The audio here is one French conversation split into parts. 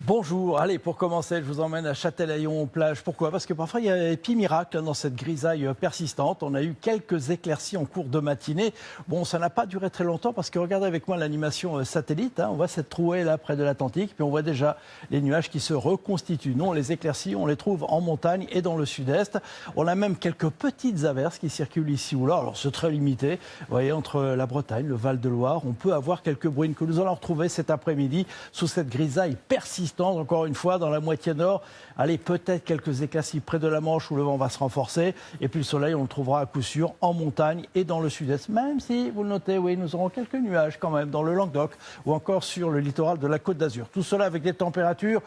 Bonjour, allez, pour commencer, je vous emmène à Châtelaillon-Plage. Pourquoi? Parce que parfois, il y a des petits miracles dans cette grisaille persistante. On a eu quelques éclaircies en cours de matinée. Bon, ça n'a pas duré très longtemps parce que regardez avec moi l'animation satellite. On voit cette trouée là près de l'Atlantique. Puis on voit déjà les nuages qui se reconstituent. Non, les éclaircies, on les trouve en montagne et dans le sud-est. On a même quelques petites averses qui circulent ici ou là. Alors, c'est très limité. Vous voyez, entre la Bretagne, le Val-de-Loire, on peut avoir quelques bruines que nous allons retrouver cet après-midi sous cette grisaille persistante. Encore une fois, dans la moitié nord, allez, peut-être quelques éclaircies près de la Manche où le vent va se renforcer. Et puis le soleil, on le trouvera à coup sûr en montagne et dans le sud-est. Même si, vous le notez, oui, nous aurons quelques nuages quand même dans le Languedoc ou encore sur le littoral de la Côte d'Azur. Tout cela avec des températures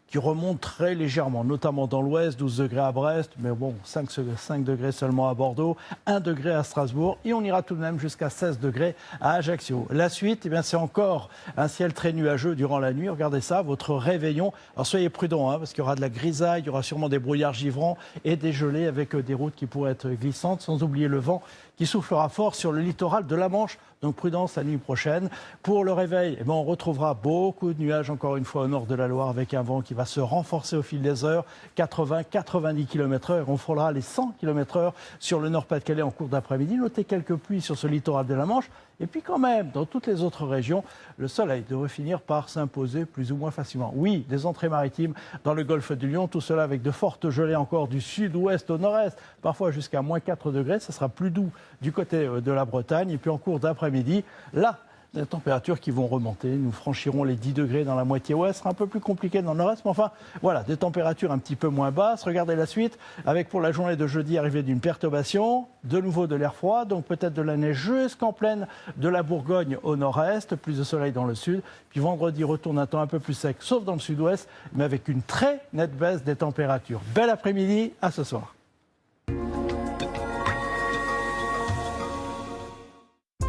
qui remontent très légèrement, notamment dans l'ouest, 12 degrés à Brest, mais bon, 5 degrés seulement à Bordeaux, 1 degré à Strasbourg, et on ira tout de même jusqu'à 16 degrés à Ajaccio. La suite, eh bien, c'est encore un ciel très nuageux durant la nuit. Regardez ça, votre réveillon. Alors soyez prudents, parce qu'il y aura de la grisaille, il y aura sûrement des brouillards givrants et des gelées avec des routes qui pourraient être glissantes, sans oublier le vent qui soufflera fort sur le littoral de la Manche. Donc prudence la nuit prochaine. Pour le réveil, eh bien, on retrouvera beaucoup de nuages encore une fois au nord de la Loire avec un vent qui va se renforcer au fil des heures, 80-90 km/h. On frôlera les 100 km/h sur le Nord-Pas-de-Calais en cours d'après-midi. Notez quelques pluies sur ce littoral de la Manche. Et puis quand même, dans toutes les autres régions, le soleil devrait finir par s'imposer plus ou moins facilement. Oui, des entrées maritimes dans le golfe du Lion, tout cela avec de fortes gelées encore du sud-ouest au nord-est, parfois jusqu'à moins 4 degrés. Ça sera plus doux du côté de la Bretagne. Et puis en cours d'après-midi, là, des températures qui vont remonter. Nous franchirons les 10 degrés dans la moitié ouest. Ce sera un peu plus compliqué dans le nord-est. Mais enfin, voilà, des températures un petit peu moins basses. Regardez la suite. Avec pour la journée de jeudi, arrivée d'une perturbation. De nouveau de l'air froid. Donc peut-être de la neige jusqu'en plaine de la Bourgogne au nord-est. Plus de soleil dans le sud. Puis vendredi, retourne un temps un peu plus sec, sauf dans le sud-ouest. Mais avec une très nette baisse des températures. Bel après-midi. À ce soir.